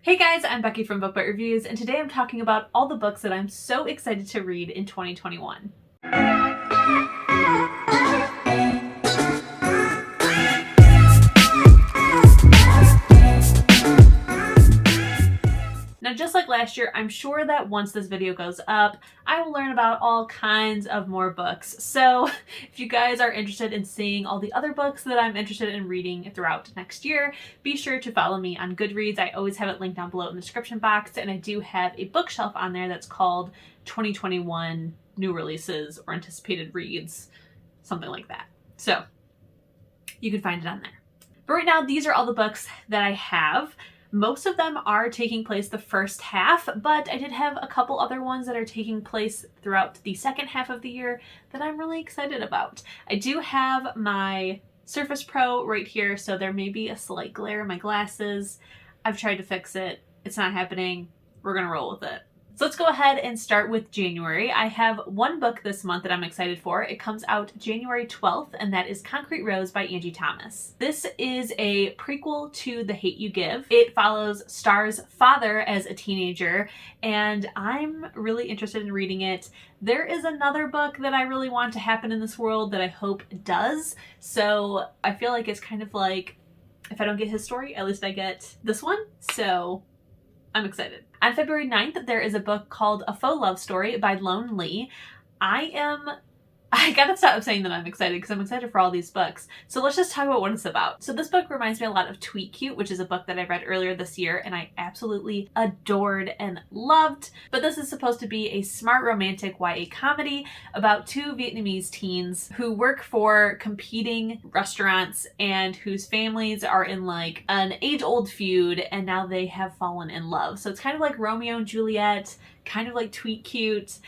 Hey guys, I'm Becky from Bookmarks Reviews, and today I'm talking about all the books that I'm so excited to read in 2021. Now, just like last year, I'm sure that once this video goes up, I will learn about all kinds of more books. So if you guys are interested in seeing all the other books that I'm interested in reading throughout next year, be sure to follow me on Goodreads. I always have it linked down below in the description box, and I do have a bookshelf on there that's called 2021 New Releases or Anticipated Reads, something like that. So you can find it on there. But right now, these are all the books that I have. Most of them are taking place the first half, but I did have a couple other ones that are taking place throughout the second half of the year that I'm really excited about. I do have my Surface Pro right here, so there may be a slight glare in my glasses. I've tried to fix it. It's not happening. We're gonna roll with it. So let's go ahead and start with January. I have one book this month that I'm excited for. It comes out January 12th, and that is Concrete Rose by Angie Thomas. This is a prequel to The Hate U Give. It follows Star's father as a teenager, and I'm really interested in reading it. There is another book that I really want to happen in this world that I hope does, so I feel like it's kind of like, if I don't get his story, at least I get this one, so I'm excited. On February 9th, there is a book called A Faux Love Story by Lone Lee. I gotta stop saying that I'm excited because I'm excited for all these books. So let's just talk about what it's about. So this book reminds me a lot of Tweet Cute, which is a book that I read earlier this year and I absolutely adored and loved. But this is supposed to be a smart romantic YA comedy about two Vietnamese teens who work for competing restaurants and whose families are in like an age-old feud, and now they have fallen in love. So it's kind of like Romeo and Juliet, kind of like Tweet Cute.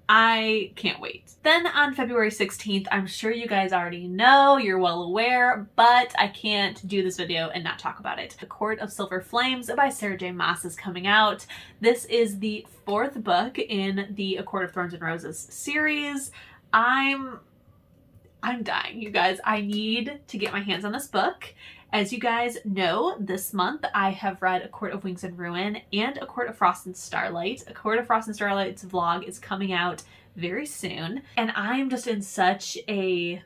I can't wait. Then on February 16th, I'm sure you guys already know, you're well aware, but I can't do this video and not talk about it. A Court of Silver Flames by Sarah J. Maas is coming out. This is the fourth book in the A Court of Thorns and Roses series. I'm dying, you guys. I need to get my hands on this book. As you guys know, this month I have read A Court of Wings and Ruin and A Court of Frost and Starlight. A Court of Frost and Starlight's vlog is coming out very soon, and I'm just in such a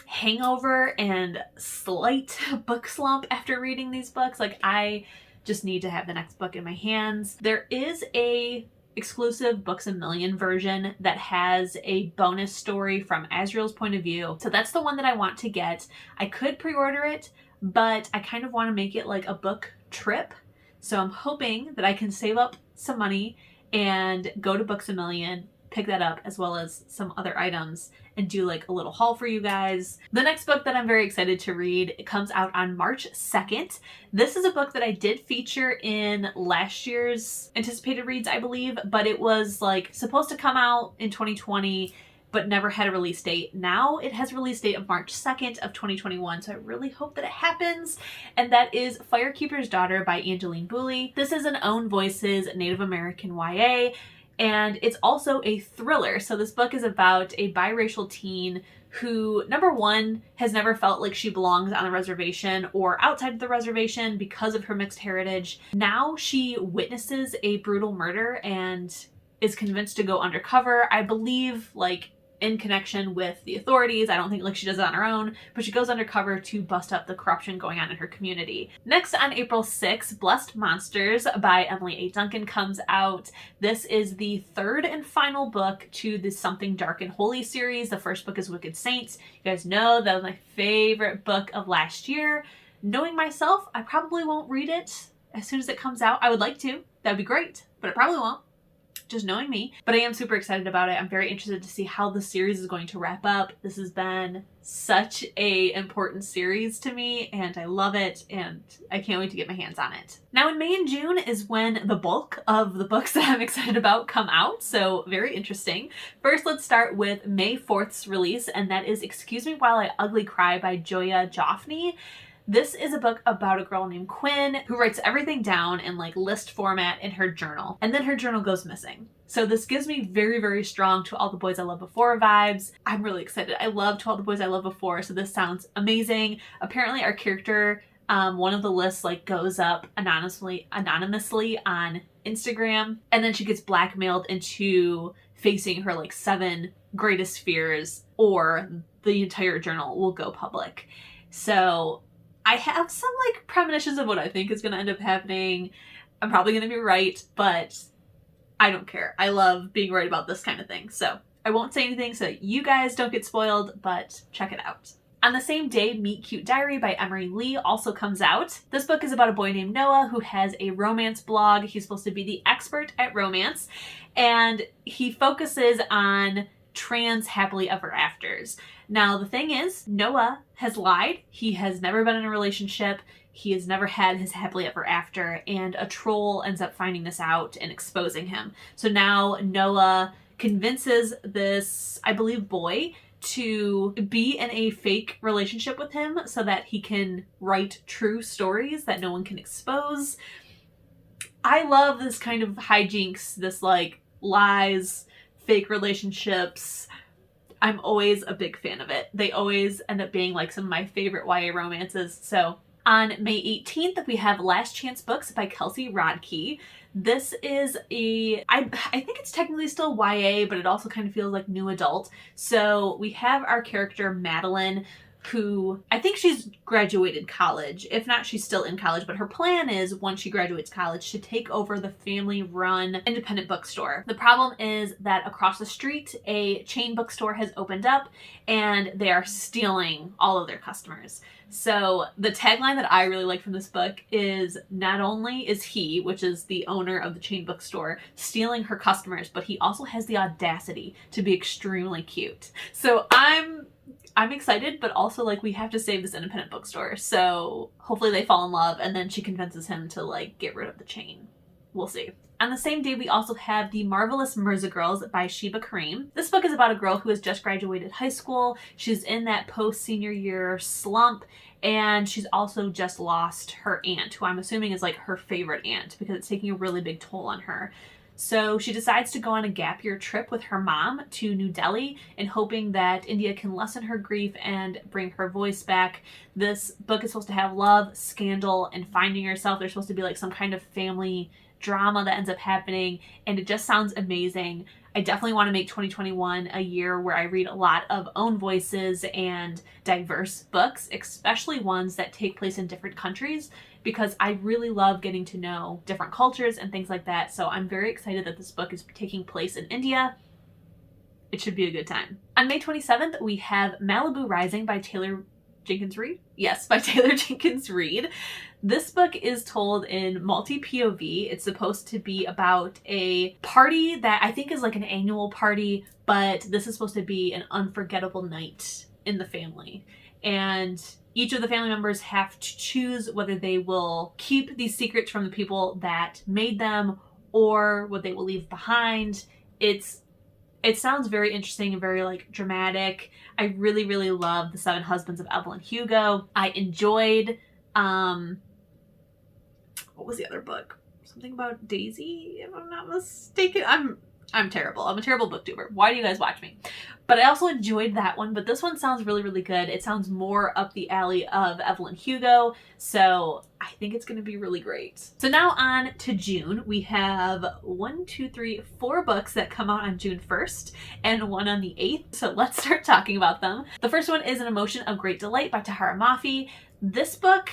hangover and slight book slump after reading these books. Like, I just need to have the next book in my hands. There is a exclusive Books A Million version that has a bonus story from Asriel's point of view. So that's the one that I want to get. I could pre-order it, but I kind of want to make it like a book trip. So I'm hoping that I can save up some money and go to Books A Million, pick that up, as well as some other items, and do like a little haul for you guys. The next book that I'm very excited to read, it comes out on March 2nd. This is a book that I did feature in last year's anticipated reads, I believe, but it was like supposed to come out in 2020, but never had a release date. Now it has a release date of March 2nd of 2021, so I really hope that it happens. And that is Firekeeper's Daughter by Angeline Boulley. This is an Own Voices Native American YA, and it's also a thriller. So this book is about a biracial teen who, number one, has never felt like she belongs on the reservation or outside of the reservation because of her mixed heritage. Now she witnesses a brutal murder and is convinced to go undercover. I believe, like, in connection with the authorities. I don't think like she does it on her own, but she goes undercover to bust up the corruption going on in her community. Next, on April 6th, Blessed Monsters by Emily A. Duncan comes out. This is the third and final book to the Something Dark and Holy series. The first book is Wicked Saints. You guys know that was my favorite book of last year. Knowing myself, I probably won't read it as soon as it comes out. I would like to. That'd be great, but I probably won't. Just knowing me. But I am super excited about it. I'm very interested to see how the series is going to wrap up. This has been such a important series to me, and I love it, and I can't wait to get my hands on it. Now in May and June is when the bulk of the books that I'm excited about come out, so very interesting. First, let's start with May 4th's release, and that is Excuse Me While I Ugly Cry by Joya Joffney. This is a book about a girl named Quinn who writes everything down in like list format in her journal, and then her journal goes missing. So this gives me very, very strong To All the Boys I Loved Before vibes. I'm really excited. I love To All the Boys I Loved Before, so this sounds amazing. Apparently our character One of the lists like goes up anonymously on Instagram, and then she gets blackmailed into facing her like 7 greatest fears, or the entire journal will go public. So I have some like premonitions of what I think is going to end up happening. I'm probably going to be right, but I don't care. I love being right about this kind of thing. So I won't say anything so that you guys don't get spoiled, but check it out. On the same day, Meet Cute Diary by Emery Lee also comes out. This book is about a boy named Noah who has a romance blog. He's supposed to be the expert at romance, and he focuses on trans happily ever afters. Now, the thing is, Noah has lied. He has never been in a relationship. He has never had his happily ever after, and a troll ends up finding this out and exposing him. So now Noah convinces this, I believe, boy to be in a fake relationship with him so that he can write true stories that no one can expose. I love this kind of hijinks, this like lies, fake relationships. I'm always a big fan of it. They always end up being like some of my favorite YA romances. So on May 18th, we have Last Chance Books by Kelsey Rodkey. This is I think it's technically still YA, but it also kind of feels like new adult. So we have our character Madeline, who I think she's graduated college. If not, she's still in college, but her plan is once she graduates college to take over the family-run independent bookstore. The problem is that across the street, a chain bookstore has opened up and they are stealing all of their customers. So the tagline that I really like from this book is, not only is he, which is the owner of the chain bookstore, stealing her customers, but he also has the audacity to be extremely cute. So I'm excited, but also like we have to save this independent bookstore. So hopefully they fall in love and then she convinces him to like get rid of the chain. We'll see. On the same day, we also have The Marvelous Merza Girls by Sheba Kareem. This book is about a girl who has just graduated high school. She's in that post-senior year slump, and she's also just lost her aunt, who I'm assuming is like her favorite aunt because it's taking a really big toll on her. So she decides to go on a gap year trip with her mom to New Delhi and hoping that India can lessen her grief and bring her voice back. This book is supposed to have love, scandal, and finding yourself. There's supposed to be like some kind of family drama that ends up happening, and it just sounds amazing. I definitely want to make 2021 a year where I read a lot of own voices and diverse books, especially ones that take place in different countries, because I really love getting to know different cultures and things like that. So I'm very excited that this book is taking place in India. It should be a good time. On May 27th, we have Malibu Rising by Taylor Jenkins Reid? Yes, by Taylor Jenkins Reid. This book is told in multi-POV. It's supposed to be about a party that I think is like an annual party, but this is supposed to be an unforgettable night in the family. And each of the family members have to choose whether they will keep these secrets from the people that made them or what they will leave behind. It sounds very interesting and very like dramatic. I really, really love The Seven Husbands of Evelyn Hugo. I enjoyed, what was the other book? Something about Daisy, if I'm not mistaken. I'm terrible. I'm a terrible booktuber. Why do you guys watch me? But I also enjoyed that one. But this one sounds really, really good. It sounds more up the alley of Evelyn Hugo. So I think it's going to be really great. So now on to June. We have 4 books that come out on June 1st and one on the 8th. So let's start talking about them. The first one is An Emotion of Great Delight by Tahara Mafi. This book,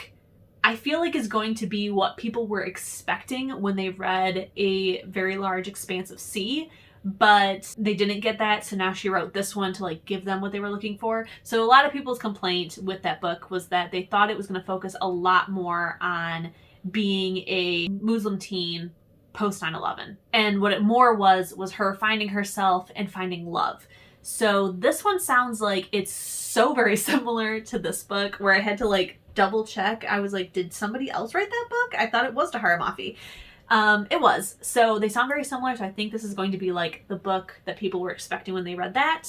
I feel like, is going to be what people were expecting when they read A Very Large Expanse of Sea, but they didn't get that, so now she wrote this one to like give them what they were looking for. So a lot of people's complaint with that book was that they thought it was going to focus a lot more on being a Muslim teen post 9/11, and what it more was her finding herself and finding love. So this one sounds like it's so very similar to this book, where I had to like double check. I was like, did somebody else write that book? I thought it was Tahara Mafi. It was. So they sound very similar, so I think this is going to be like the book that people were expecting when they read that.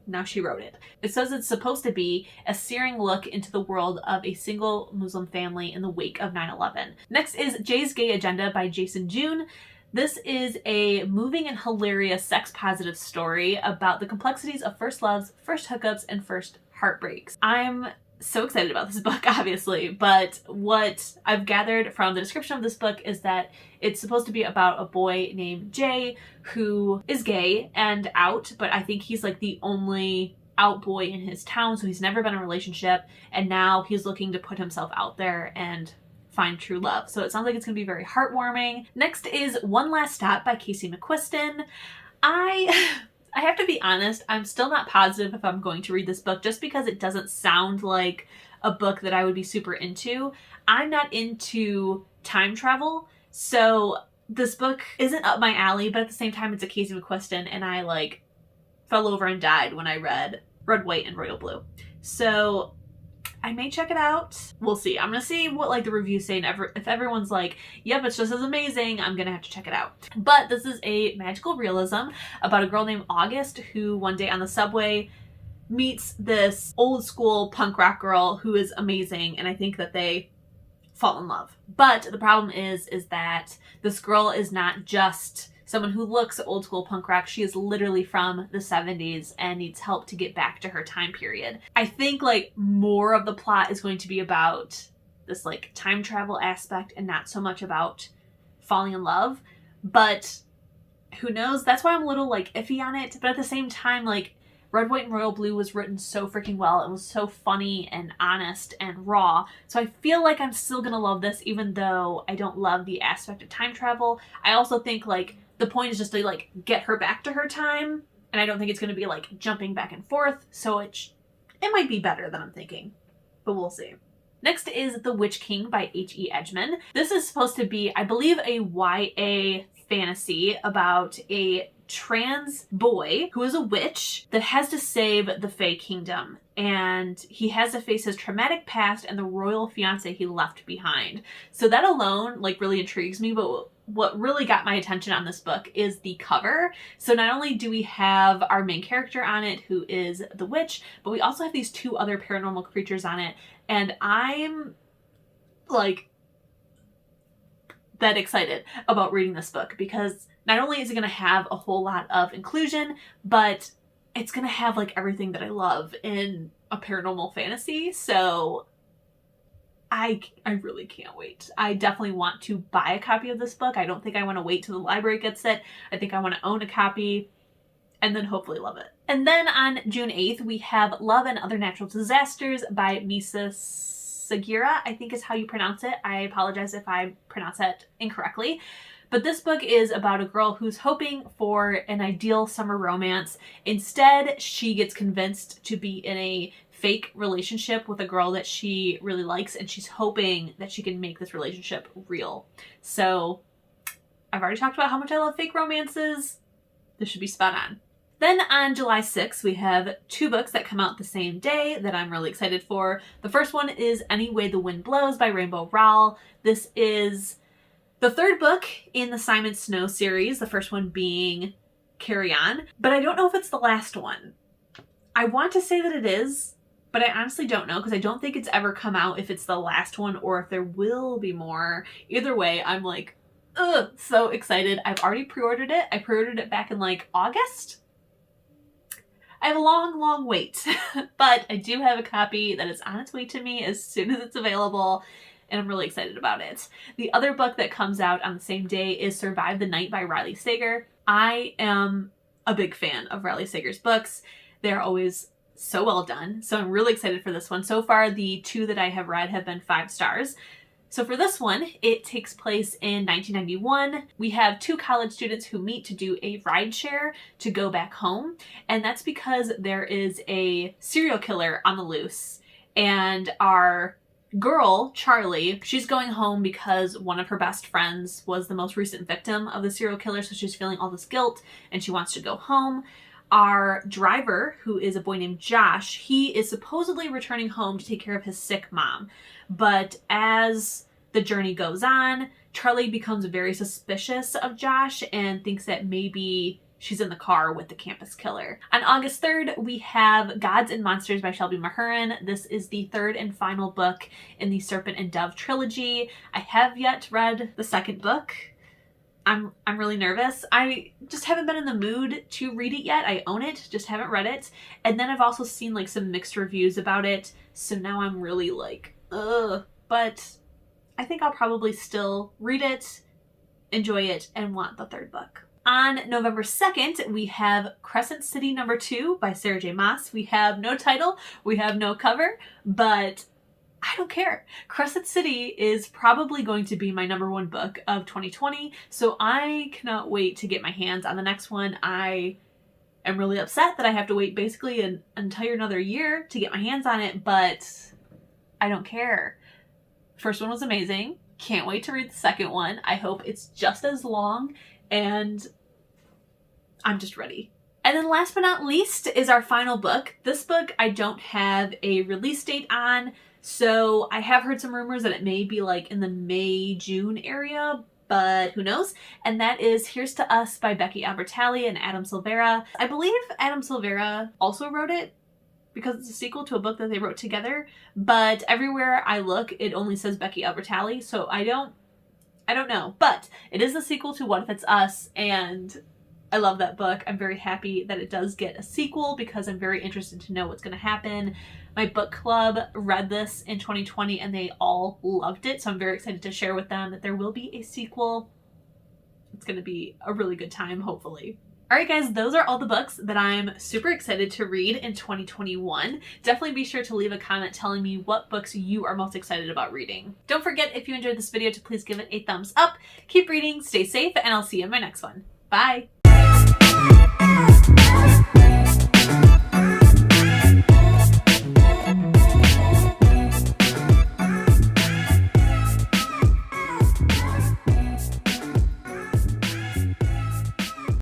Now she wrote it. It says it's supposed to be a searing look into the world of a single Muslim family in the wake of 9/11. Next is Jay's Gay Agenda by Jason June. This is a moving and hilarious sex-positive story about the complexities of first loves, first hookups, and first heartbreaks. I'm so excited about this book, obviously, but what I've gathered from the description of this book is that it's supposed to be about a boy named Jay who is gay and out, but I think he's like the only out boy in his town, so he's never been in a relationship, and now he's looking to put himself out there and find true love. So it sounds like it's going to be very heartwarming. Next is One Last Stop by Casey McQuiston. I have to be honest, I'm still not positive if I'm going to read this book just because it doesn't sound like a book that I would be super into. I'm not into time travel, so this book isn't up my alley, but at the same time it's a Casey McQuiston, and I like fell over and died when I read Red, White, and Royal Blue. So I may check it out. We'll see. I'm gonna see what like the reviews say, and if everyone's like, yep, it's just as amazing, I'm gonna have to check it out. But this is a magical realism about a girl named August who one day on the subway meets this old school punk rock girl who is amazing, and I think that they fall in love. But the problem is that this girl is not just someone who looks old school punk rock. She is literally from the 70s and needs help to get back to her time period. I think like more of the plot is going to be about this like time travel aspect and not so much about falling in love. But who knows? That's why I'm a little like iffy on it. But at the same time, like Red, White, and Royal Blue was written so freaking well. It was so funny and honest and raw. So I feel like I'm still gonna love this even though I don't love the aspect of time travel. I also think like the point is just to like get her back to her time, and I don't think it's going to be like jumping back and forth, so it might be better than I'm thinking, but we'll see. Next is The Witch King by H.E. Edgman. This is supposed to be, I believe, a YA fantasy about a trans boy who is a witch that has to save the Fae Kingdom, and he has to face his traumatic past and the royal fiance he left behind. So that alone like really intrigues me, but what really got my attention on this book is the cover. So not only do we have our main character on it, who is the witch, but we also have these two other paranormal creatures on it, and I'm like that excited about reading this book because not only is it going to have a whole lot of inclusion, but it's going to have like everything that I love in a paranormal fantasy. So I really can't wait. I definitely want to buy a copy of this book. I don't think I want to wait till the library gets it. I think I want to own a copy and then hopefully love it. And then on June 8th, we have Love and Other Natural Disasters by Misa Sagira, I think is how you pronounce it. I apologize if I pronounce that incorrectly. But this book is about a girl who's hoping for an ideal summer romance. Instead, she gets convinced to be in a fake relationship with a girl that she really likes, and she's hoping that she can make this relationship real. So I've already talked about how much I love fake romances. This should be spot on. Then on July 6th, we have two books that come out the same day that I'm really excited for. The first one is Any Way the Wind Blows by Rainbow Rowell. This is the third book in the Simon Snow series, the first one being Carry On, but I don't know if it's the last one. I want to say that it is, but I honestly don't know because I don't think it's ever come out if it's the last one or if there will be more. Either way, I'm like, ugh, so excited. I've already pre-ordered it. I pre-ordered it back in like August. I have a long wait, but I do have a copy that is on its way to me as soon as it's available, and I'm really excited about it. The other book that comes out on the same day is Survive the Night by Riley Sager. I am a big fan of Riley Sager's books. They're always so well done, so I'm really excited for this one. So far, the two that I have read have been 5 stars. So for this one, it takes place in 1991. We have 2 college students who meet to do a rideshare to go back home. And that's because there is a serial killer on the loose. And our girl, Charlie, she's going home because one of her best friends was the most recent victim of the serial killer. So she's feeling all this guilt and she wants to go home. Our driver, who is a boy named Josh, he is supposedly returning home to take care of his sick mom. But as the journey goes on, Charlie becomes very suspicious of Josh and thinks that maybe she's in the car with the campus killer. On August 3rd, we have Gods and Monsters by Shelby Mahurin. This is the 3rd and final book in the Serpent and Dove trilogy. I have yet read the second book. I'm really nervous. I just haven't been in the mood to read it yet. I own it, just haven't read it. And then I've also seen like some mixed reviews about it, so now I'm really like, ugh. But I think I'll probably still read it, enjoy it, and want the third book. On November 2nd, we have Crescent City #2 by Sarah J. Maas. We have no title, we have no cover, but I don't care. Crescent City is probably going to be my #1 book of 2020, so I cannot wait to get my hands on the next one. I am really upset that I have to wait basically an entire another year to get my hands on it, but I don't care. First one was amazing. Can't wait to read the second one. I hope it's just as long, and I'm just ready. And then last but not least is our final book. This book I don't have a release date on, so I have heard some rumors that it may be like in the May-June area, but who knows? And that is Here's to Us by Becky Albertalli and Adam Silvera. I believe Adam Silvera also wrote it because it's a sequel to a book that they wrote together, but everywhere I look, it only says Becky Albertalli, so I don't know. But it is the sequel to What If It's Us, and I love that book. I'm very happy that it does get a sequel because I'm very interested to know what's going to happen. My book club read this in 2020 and they all loved it, so I'm very excited to share with them that there will be a sequel. It's going to be a really good time, hopefully. Alright guys, those are all the books that I'm super excited to read in 2021. Definitely be sure to leave a comment telling me what books you are most excited about reading. Don't forget, if you enjoyed this video, to please give it a thumbs up. Keep reading, stay safe, and I'll see you in my next one. Bye!